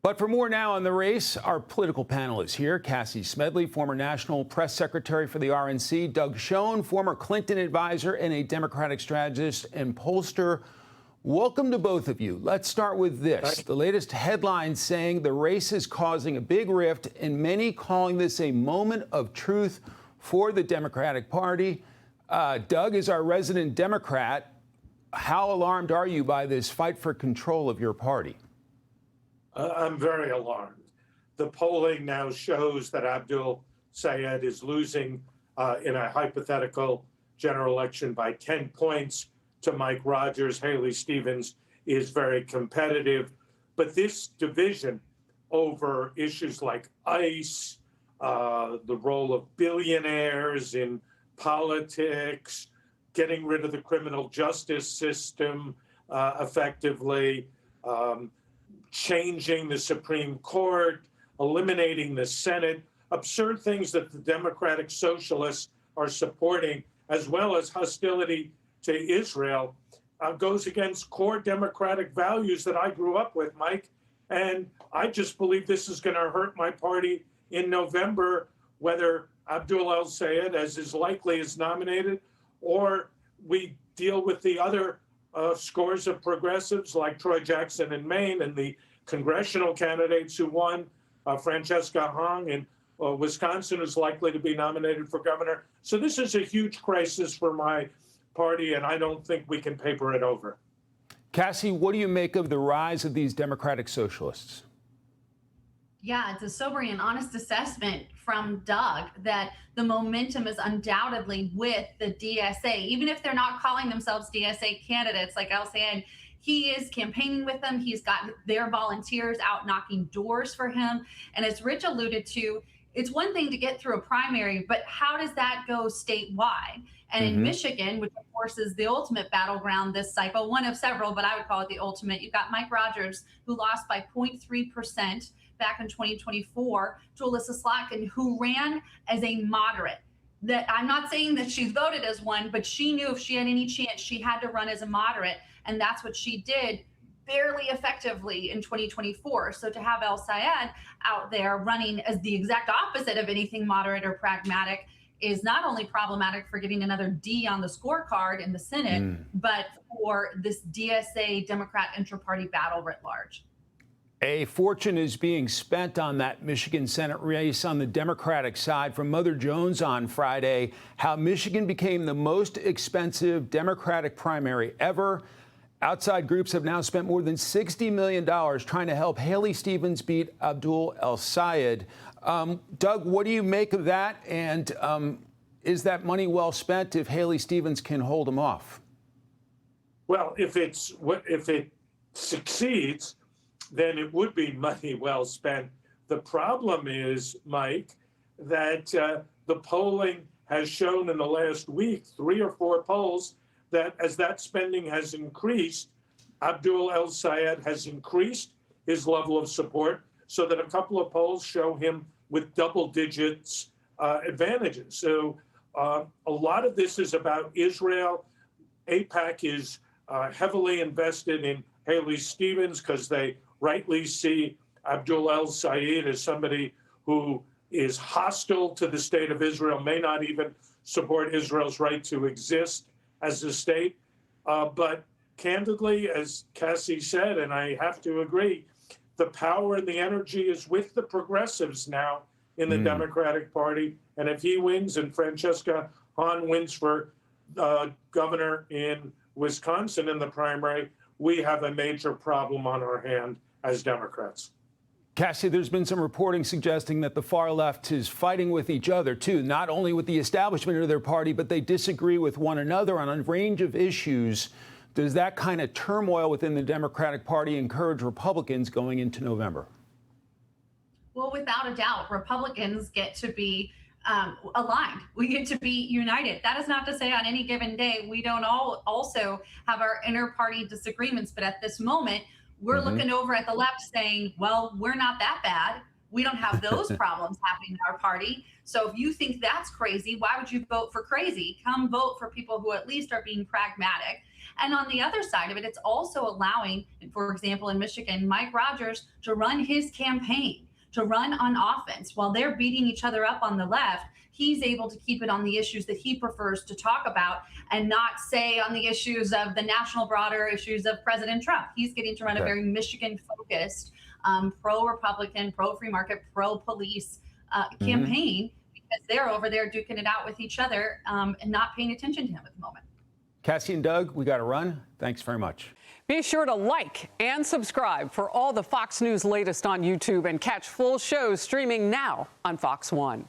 But for more now on the race, our political panel is here. Cassie Smedile, former national press secretary for the RNC. Doug Schoen, former Clinton advisor and a Democratic strategist and pollster. Welcome to both of you. Let's start with this. The latest headline saying the race is causing a big rift, and many calling this a moment of truth for the Democratic Party. Doug is our resident Democrat. How alarmed are you by this fight for control of your party? I'm very alarmed. The polling now shows that Abdul Sayed is losing in a hypothetical general election by 10 points to Mike Rogers. Haley Stevens is very competitive. But this division over issues like ICE, the role of billionaires in politics, getting rid of the criminal justice system effectively, changing the Supreme Court, eliminating the Senate, absurd things that the Democratic Socialists are supporting, as well as hostility to Israel, goes against core democratic values that I grew up with, Mike. And I just believe this is going to hurt my party in November, whether Abdul El-Sayed, as is likely, is nominated, or we deal with the other scores of progressives like Troy Jackson in Maine and the congressional candidates who won, Francesca Hong in Wisconsin, who's likely to be nominated for governor. So this is a huge crisis for my party, and I don't think we can paper it over. Cassie, what do you make of the rise of these Democratic Socialists? Yeah, it's a sobering and honest assessment from Doug that the momentum is undoubtedly with the DSA. Even if they're not calling themselves DSA candidates, like I was saying, he is campaigning with them. He's got their volunteers out knocking doors for him. And as Rich alluded to, it's one thing to get through a primary, but how does that go statewide? And in Michigan, which of course is the ultimate battleground this cycle, one of several, but I would call it the ultimate, you've got Mike Rogers, who lost by 0.3% back in 2024 to Alyssa Slotkin, who ran as a moderate. That I'm not saying that she's voted as one, but she knew if she had any chance, she had to run as a moderate. And that's what she did barely effectively in 2024. So to have El-Sayed out there running as the exact opposite of anything moderate or pragmatic is not only problematic for getting another D on the scorecard in the Senate, but for this DSA Democrat intra-party battle writ large. A fortune is being spent on that Michigan Senate race on the Democratic side. From Mother Jones on Friday, how Michigan became the most expensive Democratic primary ever. Outside groups have now spent more than $60 million trying to help Haley Stevens beat Abdul El-Sayed. Doug, what do you make of that? And is that money well spent if Haley Stevens can hold him off? Well, if it succeeds, then it would be money well spent. The problem is, Mike, that the polling has shown in the last week, 3 or 4 polls, that as that spending has increased, Abdul El-Sayed has increased his level of support, so that a couple of polls show him with double digits advantages. So a lot of this is about Israel. AIPAC is heavily invested in Haley Stevens because they rightly see Abdul El-Sayed as somebody who is hostile to the state of Israel, may not even support Israel's right to exist as a state. But candidly, as Cassie said, and I have to agree, the power and the energy is with the progressives now in the Democratic Party. And if he wins and Francesca Hahn wins for governor in Wisconsin in the primary, we have a major problem on our hand as Democrats. Cassie, there's been some reporting suggesting that the far left is fighting with each other, too, not only with the establishment of their party, but they disagree with one another on a range of issues. Does that kind of turmoil within the Democratic Party encourage Republicans going into November? Well, without a doubt, Republicans get to be aligned. We get to be united. That is not to say on any given day we don't all also have our inter-party disagreements, but at this moment, we're looking over at the left saying, well, we're not that bad. We don't have those problems happening in our party. So if you think that's crazy, why would you vote for crazy? Come vote for people who at least are being pragmatic. And on the other side of it, it's also allowing, for example, in Michigan, Mike Rogers to run his campaign, to run on offense while they're beating each other up on the left. He's able to keep it on the issues that he prefers to talk about and not say on the issues of the national broader issues of President Trump. He's getting to run a very Michigan focused, pro-Republican, pro-free market, pro-police campaign, because they're over there duking it out with each other and not paying attention to him at the moment. Cassie and Doug, we got to run. Thanks very much. Be sure to like and subscribe for all the Fox News latest on YouTube and catch full shows streaming now on Fox One.